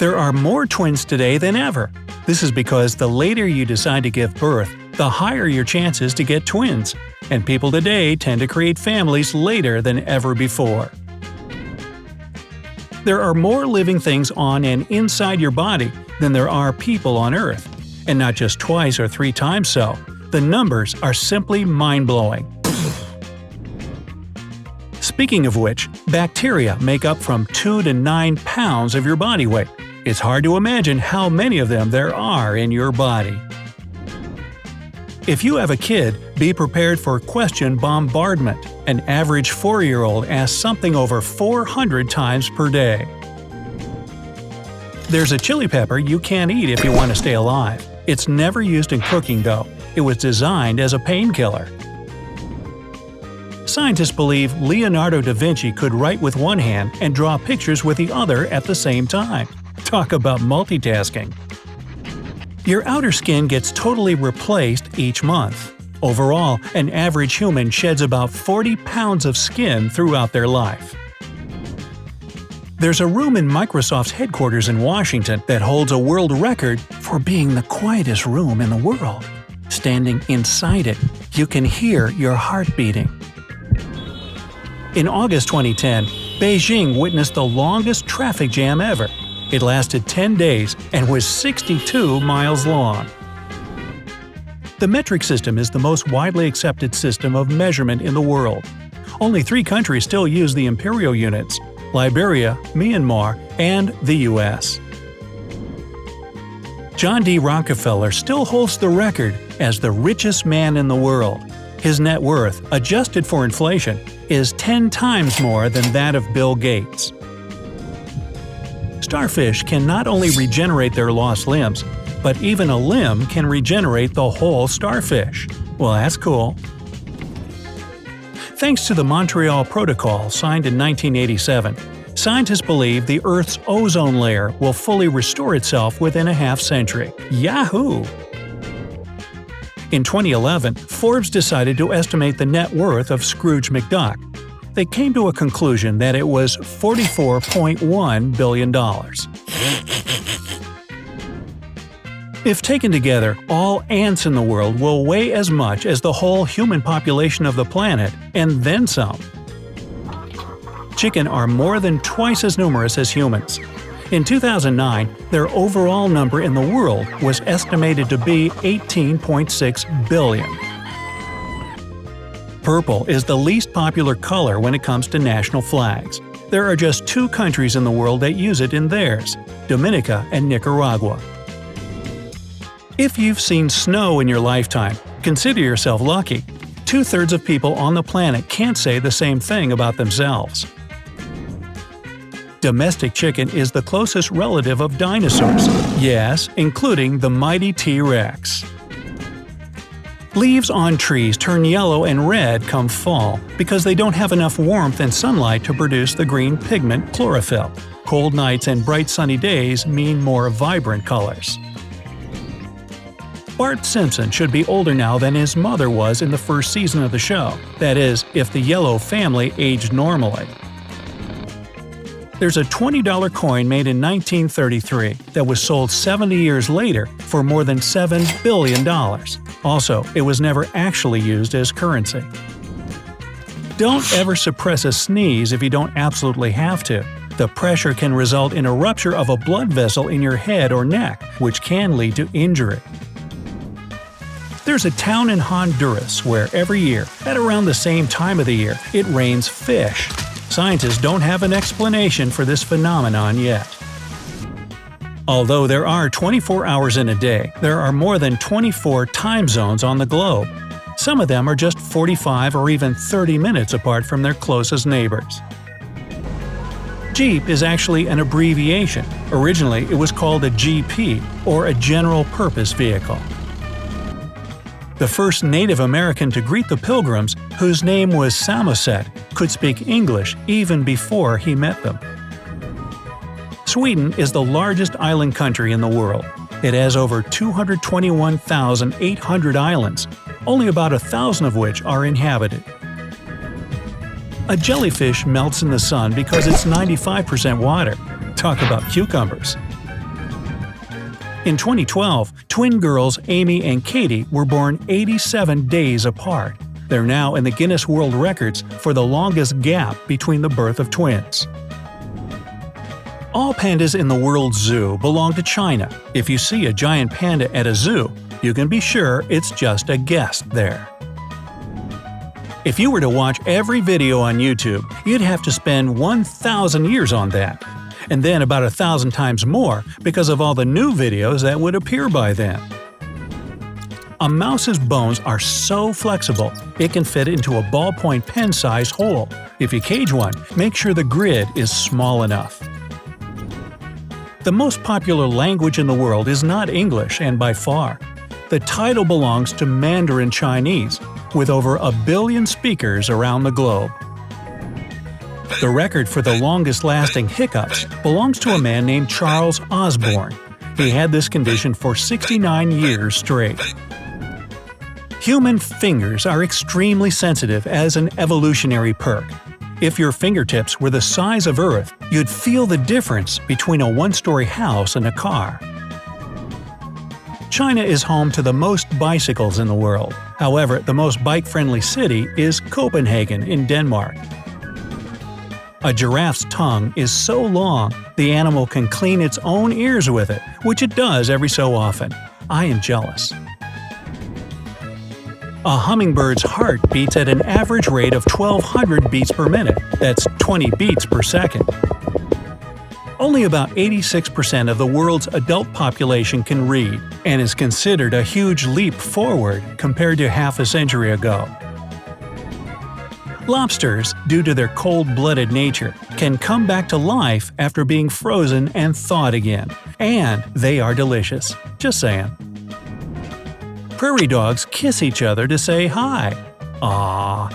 There are more twins today than ever. This is because the later you decide to give birth, the higher your chances to get twins, and people today tend to create families later than ever before. There are more living things on and inside your body than there are people on Earth, and not just twice or 3 times so. The numbers are simply mind-blowing. Speaking of which, bacteria make up from 2 to 9 pounds of your body weight. It's hard to imagine how many of them there are in your body. If you have a kid, be prepared for question bombardment. An average 4-year-old asks something over 400 times per day. There's a chili pepper you can't eat if you want to stay alive. It's never used in cooking though. It was designed as a painkiller. Scientists believe Leonardo da Vinci could write with one hand and draw pictures with the other at the same time. Talk about multitasking. Your outer skin gets totally replaced each month. Overall, an average human sheds about 40 pounds of skin throughout their life. There's a room in Microsoft's headquarters in Washington that holds a world record for being the quietest room in the world. Standing inside it, you can hear your heart beating. In August 2010, Beijing witnessed the longest traffic jam ever. It lasted 10 days and was 62 miles long. The metric system is the most widely accepted system of measurement in the world. Only 3 countries still use the imperial units: Liberia, Myanmar, and the US. John D. Rockefeller still holds the record as the richest man in the world. His net worth, adjusted for inflation, is 10 times more than that of Bill Gates. Starfish can not only regenerate their lost limbs, but even a limb can regenerate the whole starfish. Well, that's cool. Thanks to the Montreal Protocol signed in 1987, scientists believe the Earth's ozone layer will fully restore itself within a half-century. Yahoo! In 2011, Forbes decided to estimate the net worth of Scrooge McDuck. They came to a conclusion that it was $44.1 billion. If taken together, all ants in the world will weigh as much as the whole human population of the planet, and then some. Chicken are more than twice as numerous as humans. In 2009, their overall number in the world was estimated to be 18.6 billion. Purple is the least popular color when it comes to national flags. There are just 2 countries in the world that use it in theirs: Dominica and Nicaragua. If you've seen snow in your lifetime, consider yourself lucky. 2/3 of people on the planet can't say the same thing about themselves. Domestic chicken is the closest relative of dinosaurs. Yes, including the mighty T-Rex. Leaves on trees turn yellow and red come fall because they don't have enough warmth and sunlight to produce the green pigment chlorophyll. Cold nights and bright sunny days mean more vibrant colors. Bart Simpson should be older now than his mother was in the first season of the show. That is, if the Yellow family aged normally. There's a $20 coin made in 1933 that was sold 70 years later for more than $7 billion. Also, it was never actually used as currency. Don't ever suppress a sneeze if you don't absolutely have to. The pressure can result in a rupture of a blood vessel in your head or neck, which can lead to injury. There's a town in Honduras where every year, at around the same time of the year, it rains fish. Scientists don't have an explanation for this phenomenon yet. Although there are 24 hours in a day, there are more than 24 time zones on the globe. Some of them are just 45 or even 30 minutes apart from their closest neighbors. Jeep is actually an abbreviation. Originally, it was called a GP, or a General Purpose Vehicle. The first Native American to greet the Pilgrims, whose name was Samoset, could speak English even before he met them. Sweden is the largest island country in the world. It has over 221,800 islands, only about 1,000 of which are inhabited. A jellyfish melts in the sun because it's 95% water. Talk about cucumbers. In 2012, twin girls Amy and Katie were born 87 days apart. They're now in the Guinness World Records for the longest gap between the birth of twins. All pandas in the world's zoo belong to China. If you see a giant panda at a zoo, you can be sure it's just a guest there. If you were to watch every video on YouTube, you'd have to spend 1,000 years on that. And then about 1,000 times more because of all the new videos that would appear by then. A mouse's bones are so flexible, it can fit into a ballpoint pen-sized hole. If you cage one, make sure the grid is small enough. The most popular language in the world is not English, and by far. The title belongs to Mandarin Chinese, with over 1 billion speakers around the globe. The record for the longest-lasting hiccups belongs to a man named Charles Osborne. He had this condition for 69 years straight. Human fingers are extremely sensitive as an evolutionary perk. If your fingertips were the size of Earth, you'd feel the difference between a one-story house and a car. China is home to the most bicycles in the world. However, the most bike-friendly city is Copenhagen in Denmark. A giraffe's tongue is so long, the animal can clean its own ears with it, which it does every so often. I am jealous. A hummingbird's heart beats at an average rate of 1,200 beats per minute. That's 20 beats per second. Only about 86% of the world's adult population can read, and is considered a huge leap forward compared to half a century ago. Lobsters, due to their cold-blooded nature, can come back to life after being frozen and thawed again. And they are delicious. Just saying. Prairie dogs kiss each other to say hi. Aww.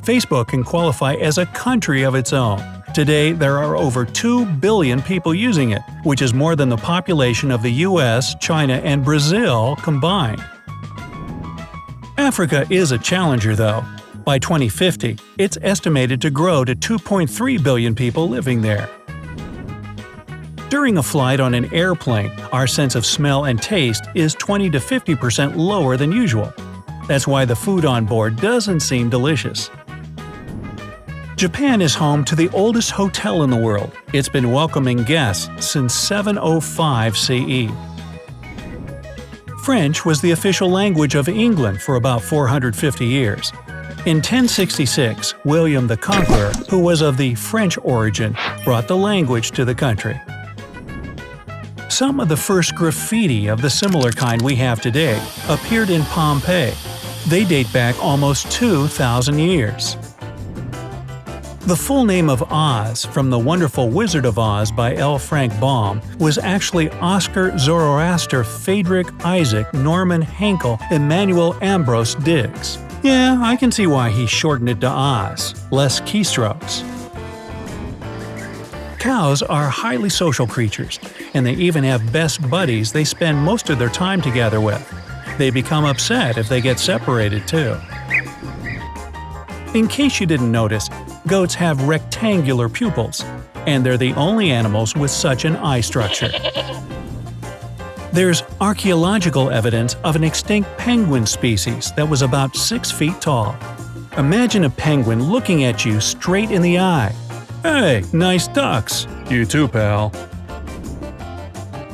Facebook can qualify as a country of its own. Today, there are over 2 billion people using it, which is more than the population of the US, China, and Brazil combined. Africa is a challenger, though. By 2050, it's estimated to grow to 2.3 billion people living there. During a flight on an airplane, our sense of smell and taste is 20 to 50% lower than usual. That's why the food on board doesn't seem delicious. Japan is home to the oldest hotel in the world. It's been welcoming guests since 705 CE. French was the official language of England for about 450 years. In 1066, William the Conqueror, who was of the French origin, brought the language to the country. Some of the first graffiti of the similar kind we have today appeared in Pompeii. They date back almost 2,000 years. The full name of Oz, from The Wonderful Wizard of Oz by L. Frank Baum, was actually Oscar Zoroaster Friedrich Isaac Norman Henkel Emmanuel Ambrose Diggs. Yeah, I can see why he shortened it to Oz. Less keystrokes. Cows are highly social creatures, and they even have best buddies they spend most of their time together with. They become upset if they get separated, too. In case you didn't notice, goats have rectangular pupils, and they're the only animals with such an eye structure. There's archaeological evidence of an extinct penguin species that was about 6 feet tall. Imagine a penguin looking at you straight in the eye. Hey, nice ducks. You too, pal.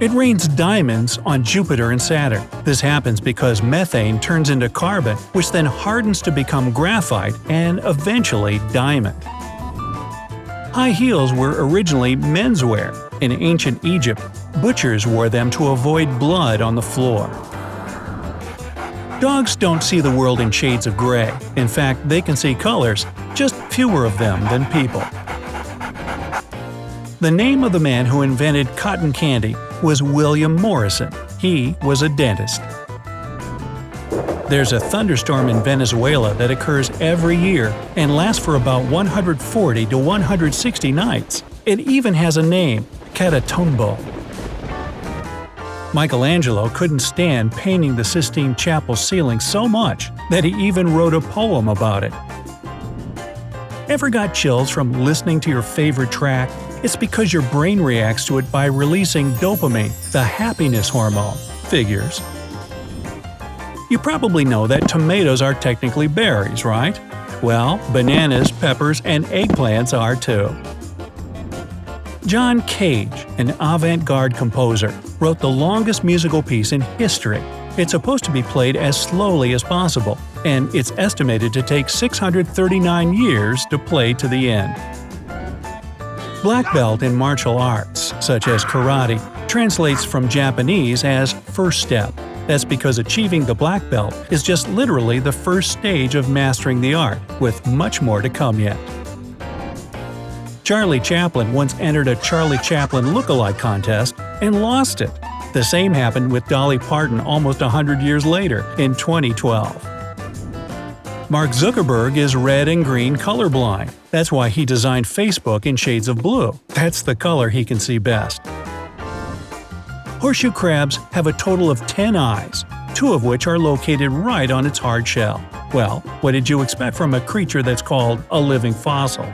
It rains diamonds on Jupiter and Saturn. This happens because methane turns into carbon, which then hardens to become graphite and eventually diamond. High heels were originally menswear. In ancient Egypt, butchers wore them to avoid blood on the floor. Dogs don't see the world in shades of gray. In fact, they can see colors, just fewer of them than people. The name of the man who invented cotton candy was William Morrison. He was a dentist. There's a thunderstorm in Venezuela that occurs every year and lasts for about 140 to 160 nights. It even has a name, Catatumbo. Michelangelo couldn't stand painting the Sistine Chapel ceiling so much that he even wrote a poem about it. Ever got chills from listening to your favorite track? It's because your brain reacts to it by releasing dopamine, the happiness hormone. Figures. You probably know that tomatoes are technically berries, right? Well, bananas, peppers, and eggplants are too. John Cage, an avant-garde composer, wrote the longest musical piece in history. It's supposed to be played as slowly as possible, and it's estimated to take 639 years to play to the end. Black belt in martial arts, such as karate, translates from Japanese as first step. That's because achieving the black belt is just literally the first stage of mastering the art, with much more to come yet. Charlie Chaplin once entered a Charlie Chaplin look-alike contest and lost it. The same happened with Dolly Parton almost 100 years later, in 2012. Mark Zuckerberg is red and green colorblind. That's why he designed Facebook in shades of blue. That's the color he can see best. Horseshoe crabs have a total of 10 eyes, 2 of which are located right on its hard shell. Well, what did you expect from a creature that's called a living fossil?